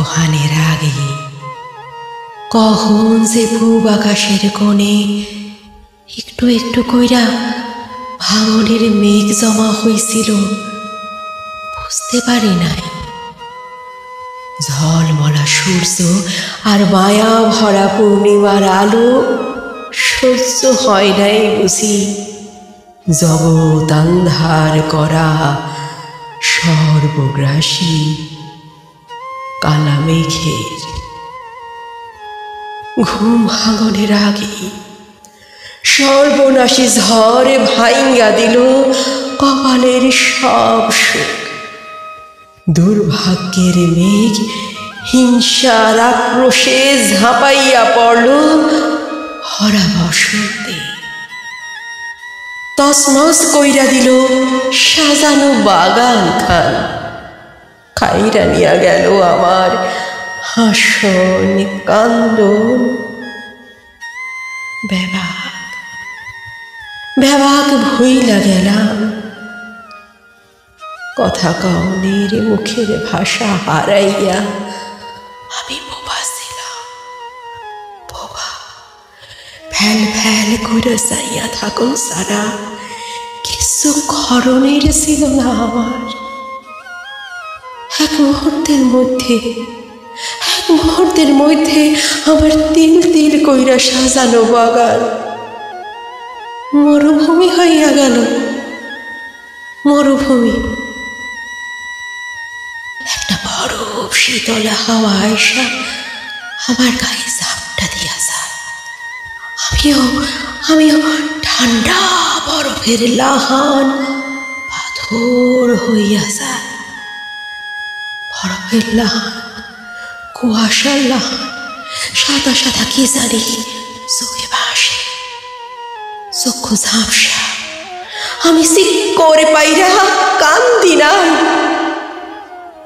অপহানের আগে কখন যে পূব আকাশের কোণে একটু একটু কইরা ভাঙনের মেঘ জমা হইছিল বুঝতে পারি নাই। ঝলমলা সূর্য আর মায়া ভরা পূর্ণিমার আলো সহ্য হয় নাই বুঝি জগৎ আন্ধার করা সর্বগ্রাসী কালা মেঘের। ঘুম ভাঙনের আগে সর্বনাশী ঝড় ভাইঙ্গা দিল কপালের সব সুখ। দুর্ভাগ্যের মেঘ হিংসার আক্রোশে ঝাঁপাইয়া পড়ল ভরা বসন্তে। তছনছ কইরা দিল সাজানো বাগান খান। খাইরা নিয়া গেল আমার হাসন কান্দন। ব্যাবাক ভইলা গেলাম, কথা কওনের মুখের ভাষা হারাইয়া আমি বোবা ছিলাম। বোবা ফ্যাল ফ্যাল করে চাইয়া থাকো সারা কিছু করণের ছিল না আমার। এক মুহূর্তের মধ্যে আমার তিল তিল কইরা সাজানো বাগান মরুভূমি হইয়া গেল। মরুভূমি। একটা বরফ শীতল হাওয়া আইসা আমার গায়ে ঝাপটা দিয়া যায়। আমিও ঠান্ডা বরফের লাহান পাথর হইয়া যায়। বরফের লাহান, কুয়াশার লাহান, সাদা সাদা কি জানি চোখে ভাসে, চক্ষু ঝাপসা। আমি চিক করে পাইরা কান্দি নাই।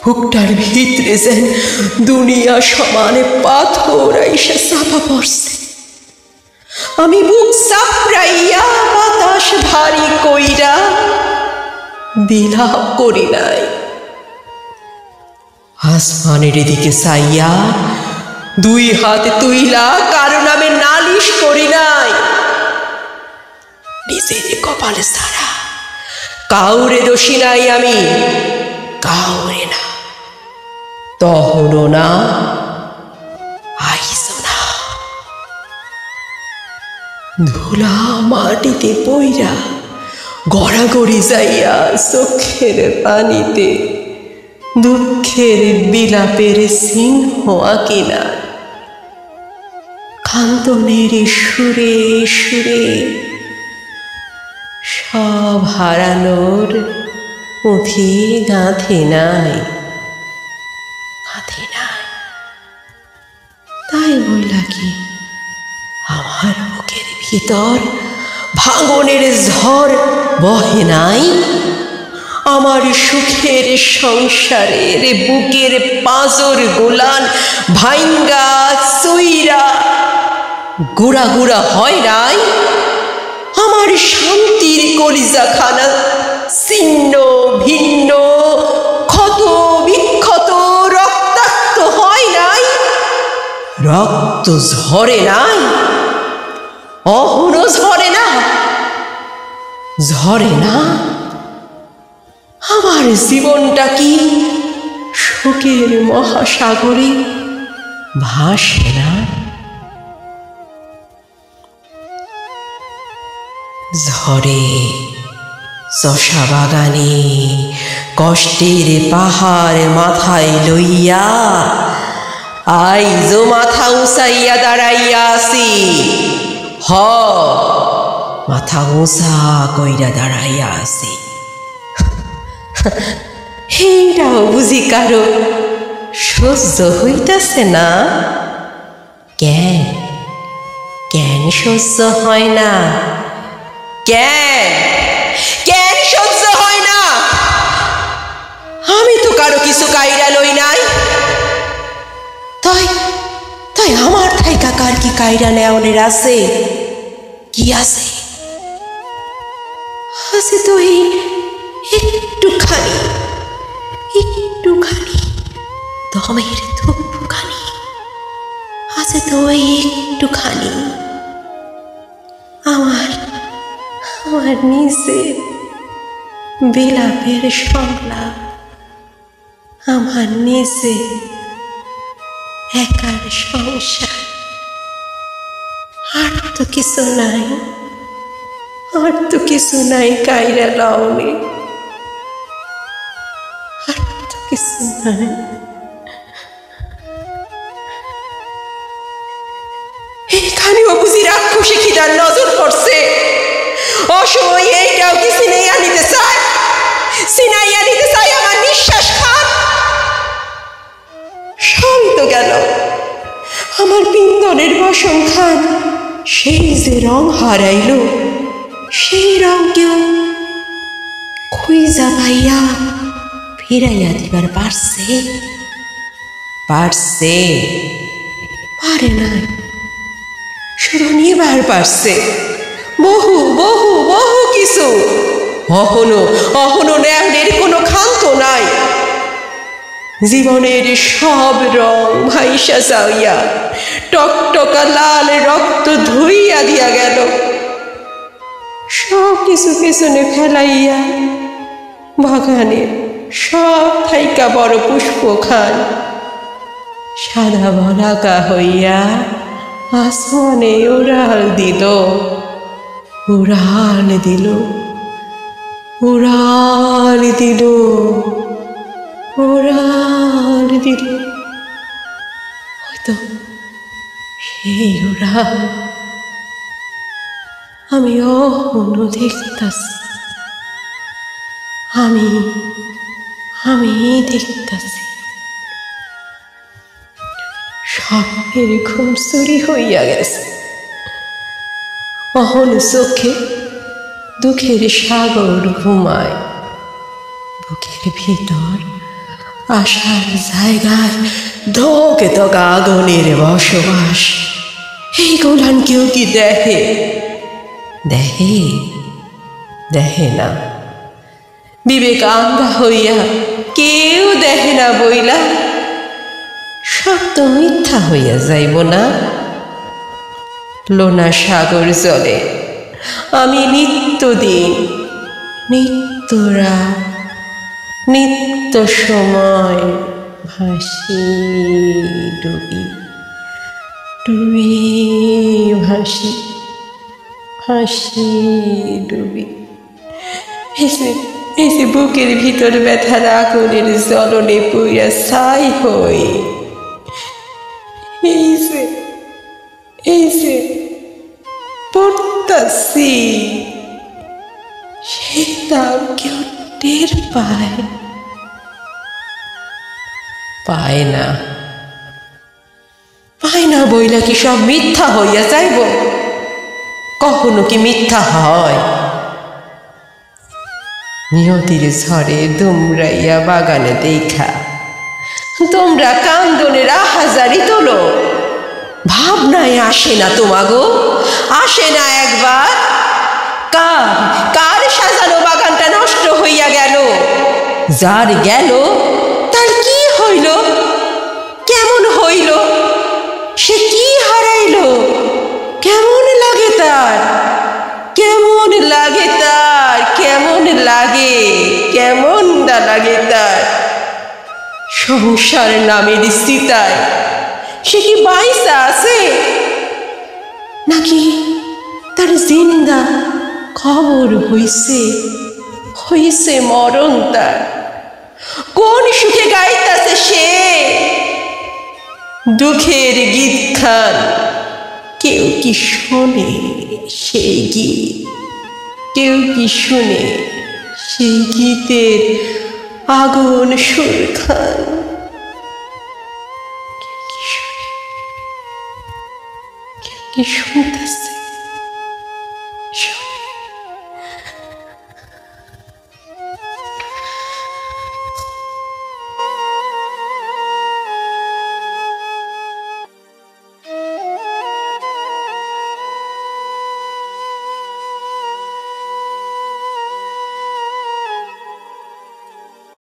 বুকটার ভিতরে যেন দুনিয়া সমানে পাথর আইসা চাপা পড়ছে। আমি বুক চাপড়াইয়া বাতাস ভারী কইরা বিলাপ করি নাই। আসমানের দিকে চাইয়া দুই হাত তুইলা কারো নামে নালিশ করি নাই। নিজের কপালে ছাড়া কাউরে দোষী নাই আমি, কাউরে না। তখনও না, আইসো না। ধুলা মাটিতে পইরা গড়াগড়ি যাইয়া চোখের পানিতে দুঃখের বিলাপের সিংহ আঁকিনা। কান্দনের সুরে সুরে সব হারানোর পুঁথি গাঁথি নাই। তাই বইলা কি আমার বুকের ভিতর ভাঙনের ঝড় বহে নাই? আমার সুখের সংসারের বুকের পাঁজর গোলান ভাইঙ্গা চইরা গুড়া গুড়া হয় নাই? আমার শান্তির কলিজাখানা ছিন্ন ভিন্ন ক্ষত বিক্ষত রক্তাক্ত হয় নাই? রক্ত ঝরে নাই? অহনো ঝরে না? ঝরে না? আমার জীবনটা কি শোকের মহাসাগরে ভাসে না? ঝড়ে চষা বাগানে কষ্টের পাহাড় মাথায় লইয়া আইজো মাথা উঁচাইয়া দাঁড়াইয়া আছি। মাথা উঁচা কইরা দাঁড়াইয়া আছি। এইটাও বুঝি কারো সহ্য হইতাছে না? কেন কেন সহ্য হয় না? কেন সহ্য হয় না? আমি তো কারো কিছু কাইরা লই নাই। তাই আমার থাইকা কার কি কাইরা নেওয়ানের আছে? কি আছে? আছে তো একটুখানি দমের ধূপখানি আছে তো একটুখানি, আমার আমার নিজের বিলাপের সংলাপ, আমার নিজে একার সংসার। আর তো কিছু নাই, আর তো কিছু নাই কাইরা লাউনি, আর তো কিছু নাই। এইখানেও বুঝি রাক্ষসী খিদার নজর পড়ছে। অসময়ে এইটাও কি সিনাইয়া নিতে চায়, সিনাইয়া নিতে চায় আমার নিঃশ্বাস খান। সবই তো গেল আমার পিন্দরের বসন খান। সেই যে রং হারাইল, সেই রংকেও খুঁজা পাইয়া ফিরাইয়া দিবার পারছে? পারছে? পারে নাই, শুধু নিবার পারছে বহু বহু বহু কিছু। অহনো অহনো ন্যায়ের কোনো ক্ষান্ত নাই। জীবনের সব রং ভাইসা যাইয়া টকটকা লাল রক্ত ধুইয়া দিয়া গেল। সব কিছু পেছনে ফেলাইয়া বাগানে সব থাইকা বড় পুষ্প খান সাদা বলাকা হইয়া আসমানে উড়াল দিল, উড়াল দিল, উড়াল দিল, উড়াল দিল। হয়তো সেই উড়াল আমি অহনো দেখতাছি, আমি আমি দেখতাছি। স্বপ্নের ঘুম চুরি হইয়া গেছে, অহন চোখে দুঃখের সাগর ঘুমায়। বুকের ভিতর আশার জায়গায় ধোকে তো আগুনের বসবাস। এই গোলান কেউ কি দেখে? দেখে? দেখে না। বিবেক আন্ধা হইয়া কেউ দেখে না বইলা সব তো মিথ্যা হইয়া যাইব না? লোনা সাগর জলে আমি নিত্যদিন, নিত্যরা, নিত্য সময় ভাসি ডুবি, ডুবি ভাসি, ভাসি ডুবি। এই যে বুকের ভিতর ব্যথার আগুনের জ্বলনে পুইরা ছাই হই, এই যে পড়তাছি, সেটাও কেউ টের পায়? পায় না। পায় না বইলা কি সব মিথ্যা হইয়া যাইব? কখনো কি মিথ্যা হয়? নিয়তির ঝড়ে দুমরাইয়া বাগানে দেখা তোমরা কান্দনের আহাজারি তোলো, ভাবনায় আসে না তোমাগো? আসে না একবার? কার কার সাজানো বাগানটা নষ্ট হইয়া গেল? যার গেল তার কি হইল? কেমন হইল? সে কি হারাইল? কেমন লাগে তার? কেমন লাগে তার? কেমন লাগে? কেমন দা লাগে তার? সংসার নামের চিতায় সে কি বাইসা আছে, নাকি তার জিন্দা খবর হইছে? হইছে মরণ তার? কোন সুখে গাইতাছে সে দুঃখের গীত খান? কেউ কি শোনে সেই গীত? কেউ কি শুনে সেই গীতের আগুন সুর খান? কেউ কি শুনতেছে?